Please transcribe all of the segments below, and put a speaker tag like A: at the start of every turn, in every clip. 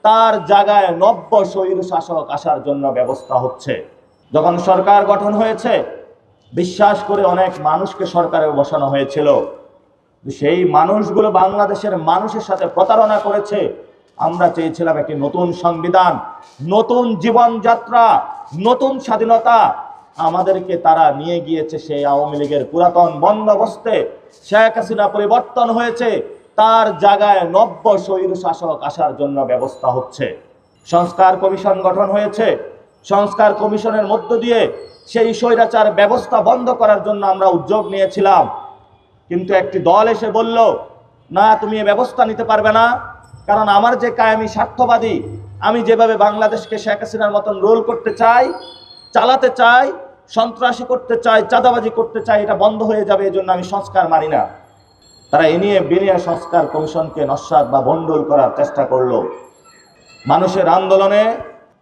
A: তার জায়গায় নব্য স্বৈর শাসক আসার জন্য ব্যবস্থা হচ্ছে। যখন সরকার গঠন হয়েছে, বিশ্বাস করে অনেক মানুষকে সরকারে বসানো হয়েছিল, সেই মানুষগুলো বাংলাদেশের মানুষের সাথে প্রতারণা করেছে। আমরা চেয়েছিলাম একটি নতুন সংবিধান, নতুন জীবনযাত্রা, নতুন স্বাধীনতা। আমাদেরকে তারা নিয়ে গিয়েছে সেই আওয়ামী লীগের পুরাতন বন্দোবস্তে। শেখ হাসিনা পরিবর্তন হয়েছে, তার জায়গায় নব্য স্বৈর শাসক আসার জন্য ব্যবস্থা হচ্ছে। সংস্কার কমিশন গঠন হয়েছে, সংস্কার কমিশনের মধ্য দিয়ে সেই স্বৈরাচার ব্যবস্থা বন্ধ করার জন্য আমরা উদ্যোগ নিয়েছিলাম। কিন্তু একটি দল এসে বলল, না, তুমি এ ব্যবস্থা নিতে পারবে না, কারণ আমার যে কায়েমি স্বার্থবাদী, আমি যেভাবে বাংলাদেশকে শেখ হাসিনার মতন রোল করতে চাই, চালাতে চাই, সন্ত্রাসী করতে চাই, চাঁদাবাজি করতে চাই, এটা বন্ধ হয়ে যাবে, এই জন্য আমি সংস্কার মানি না। তারা এ নিয়ে বিনিয়োগ সংস্কার কমিশনকে নস্যাৎ বা ভণ্ডুল করার চেষ্টা করলো। মানুষের আন্দোলনে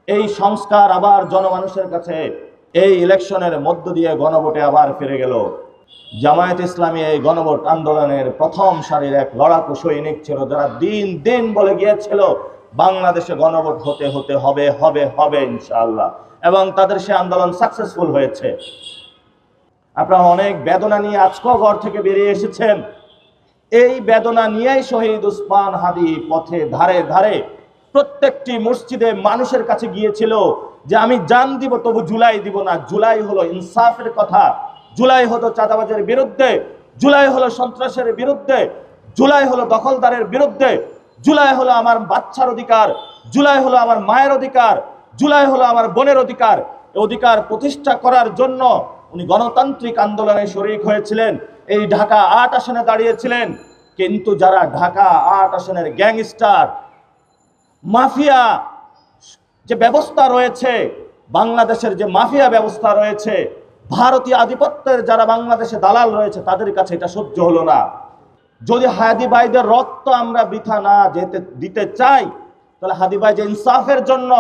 A: এই সংস্কার আবার জনমানুষের কাছে এই ইলেকশনের মধ্য দিয়ে গণভোটে আবার ফিরে গেল। জামায়াত ইসলামী এই গণভোট আন্দোলনের প্রথম সারির এক লড়াকু সৈনিক ছিল, যারা দিন দিন বলে গিয়েছিল বাংলাদেশে গণভোট হতে হতে হবে হবে হবে ইনশাআল্লাহ, এবং তাদের সে আন্দোলন সাকসেসফুল হয়েছে। আপনারা অনেক বেদনা নিয়ে আজকেও ঘর থেকে বেরিয়ে এসেছেন। এই বেদনা নিয়েই শহীদ উসমান হাদি পথে ধারে ধারে প্রত্যেকটি মসজিদে মানুষের কাছে গিয়েছিল যে আমি জান দিব তবু জুলাই দিব না। জুলাই হলো ইনসাফের কথা, জুলাই হলো চাঁদাবাজের বিরুদ্ধে, জুলাই হলো সন্ত্রাসের বিরুদ্ধে, জুলাই হলো দখলদারের বিরুদ্ধে, জুলাই হলো আমার বাচ্চার অধিকার, জুলাই হলো আমার মায়ের অধিকার, জুলাই হলো আমার বোনের অধিকার। এই অধিকার প্রতিষ্ঠা করার জন্য উনি গণতান্ত্রিক আন্দোলনে শরীক হয়েছিলেন। এই ঢাকা ৮ আসনে দাঁড়িয়েছিলেন। কিন্তু যারা ঢাকা ৮ আসনের গ্যাংস্টার মাফিয়া যে ব্যবস্থা রয়েছে, বাংলাদেশের যে মাফিয়া ব্যবস্থা রয়েছে, ভারতীয় আধিপত্যের যারা বাংলাদেশে দালাল রয়েছে, তাদের কাছে এটা সহ্য হলো না। যদি হাদি ভাইদের রক্ত আমরা বৃথা না দিতে চাই, তাহলে হাদি ভাই যে ইনসাফের জন্য,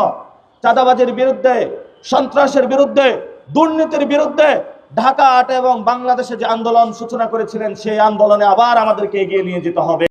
A: চাঁদাবাজির বিরুদ্ধে, সন্ত্রাসের বিরুদ্ধে, দুর্নীতির বিরুদ্ধে ঢাকা ৮ এবং বাংলাদেশে যে আন্দোলন সূচনা করেছিলেন, সেই আন্দোলনে আবার আমাদেরকে এগিয়ে নিয়ে যেতে হবে।